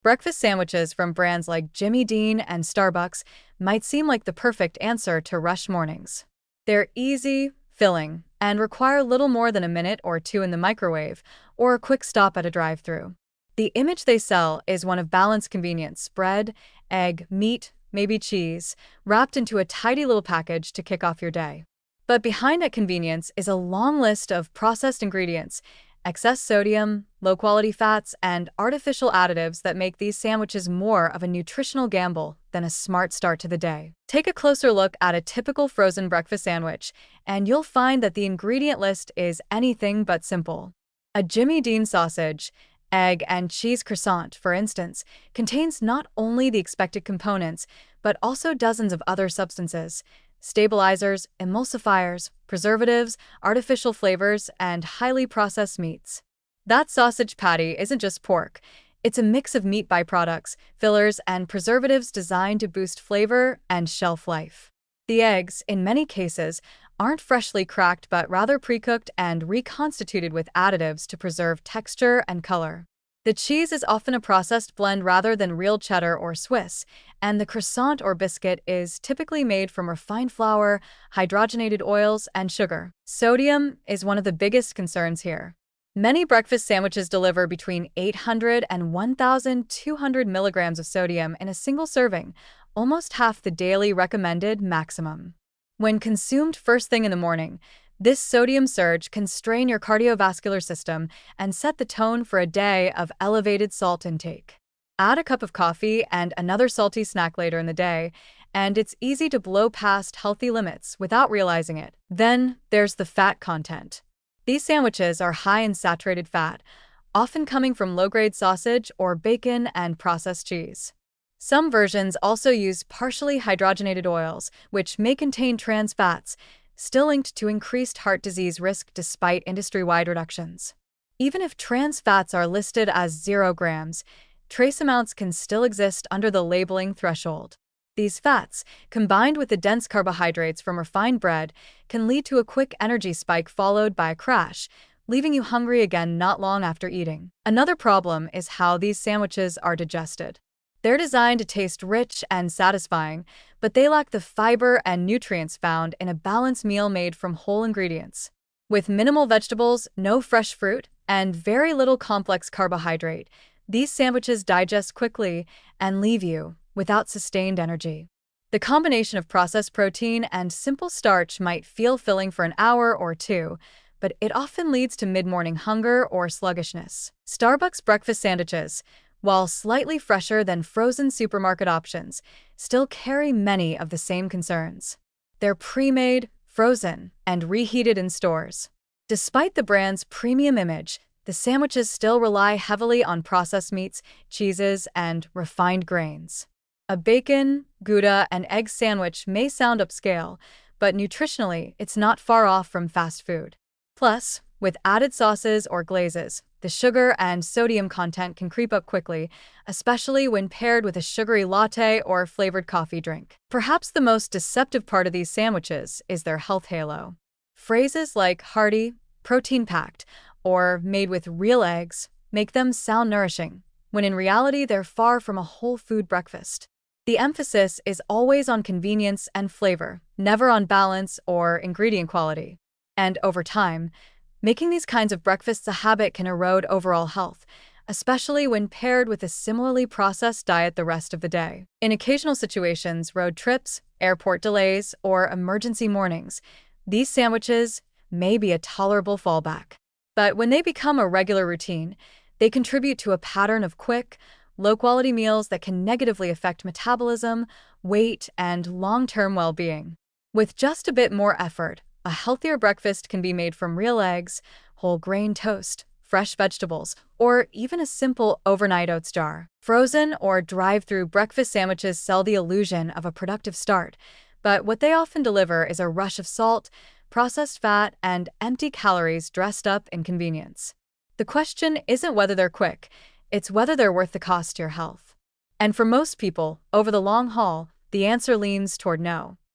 Breakfast sandwiches from brands like Jimmy Dean and Starbucks might seem like the perfect answer to rush mornings. They're easy, filling, and require little more than a minute or two in the microwave or a quick stop at a drive-thru. The image they sell is one of balanced convenience: bread, egg, meat, maybe cheese, wrapped into a tidy little package to kick off your day. But behind that convenience is a long list of processed ingredients, excess sodium, low-quality fats, and artificial additives that make these sandwiches more of a nutritional gamble than a smart start to the day. Take a closer look at a typical frozen breakfast sandwich, and you'll find that the ingredient list is anything but simple. A Jimmy Dean sausage, egg, and cheese croissant, for instance, contains not only the expected components, but also dozens of other substances: stabilizers, emulsifiers, preservatives, artificial flavors, and highly processed meats. That sausage patty isn't just pork. It's a mix of meat byproducts, fillers, and preservatives designed to boost flavor and shelf life. The eggs, in many cases, aren't freshly cracked but rather pre-cooked and reconstituted with additives to preserve texture and color. The cheese is often a processed blend rather than real cheddar or Swiss, and the croissant or biscuit is typically made from refined flour, hydrogenated oils, and sugar. Sodium is one of the biggest concerns here. Many breakfast sandwiches deliver between 800 and 1,200 milligrams of sodium in a single serving, almost half the daily recommended maximum. When consumed first thing in the morning, this sodium surge can strain your cardiovascular system and set the tone for a day of elevated salt intake. Add a cup of coffee and another salty snack later in the day, and it's easy to blow past healthy limits without realizing it. Then there's the fat content. These sandwiches are high in saturated fat, often coming from low-grade sausage or bacon and processed cheese. Some versions also use partially hydrogenated oils, which may contain trans fats, still linked to increased heart disease risk despite industry-wide reductions. Even if trans fats are listed as 0 grams, trace amounts can still exist under the labeling threshold. These fats, combined with the dense carbohydrates from refined bread, can lead to a quick energy spike followed by a crash, leaving you hungry again not long after eating. Another problem is how these sandwiches are digested. They're designed to taste rich and satisfying, but they lack the fiber and nutrients found in a balanced meal made from whole ingredients. With minimal vegetables, no fresh fruit, and very little complex carbohydrate, these sandwiches digest quickly and leave you without sustained energy. The combination of processed protein and simple starch might feel filling for an hour or two, but it often leads to mid-morning hunger or sluggishness. Starbucks breakfast sandwiches, while slightly fresher than frozen supermarket options, still carry many of the same concerns. They're pre-made, frozen, and reheated in stores. Despite the brand's premium image, the sandwiches still rely heavily on processed meats, cheeses, and refined grains. A bacon, Gouda, and egg sandwich may sound upscale, but nutritionally, it's not far off from fast food. Plus, with added sauces or glazes, the sugar and sodium content can creep up quickly, especially when paired with a sugary latte or flavored coffee drink. Perhaps the most deceptive part of these sandwiches is their health halo. Phrases like hearty, protein-packed, or made with real eggs make them sound nourishing, when in reality they're far from a whole food breakfast. The emphasis is always on convenience and flavor, never on balance or ingredient quality. And over time, making these kinds of breakfasts a habit can erode overall health, especially when paired with a similarly processed diet the rest of the day. In occasional situations, road trips, airport delays, or emergency mornings, these sandwiches may be a tolerable fallback. But when they become a regular routine, they contribute to a pattern of quick, low-quality meals that can negatively affect metabolism, weight, and long-term well-being. With just a bit more effort, a healthier breakfast can be made from real eggs, whole grain toast, fresh vegetables, or even a simple overnight oats jar. Frozen or drive-through breakfast sandwiches sell the illusion of a productive start, but what they often deliver is a rush of salt, processed fat, and empty calories dressed up in convenience. The question isn't whether they're quick, it's whether they're worth the cost to your health. And for most people, over the long haul, the answer leans toward no.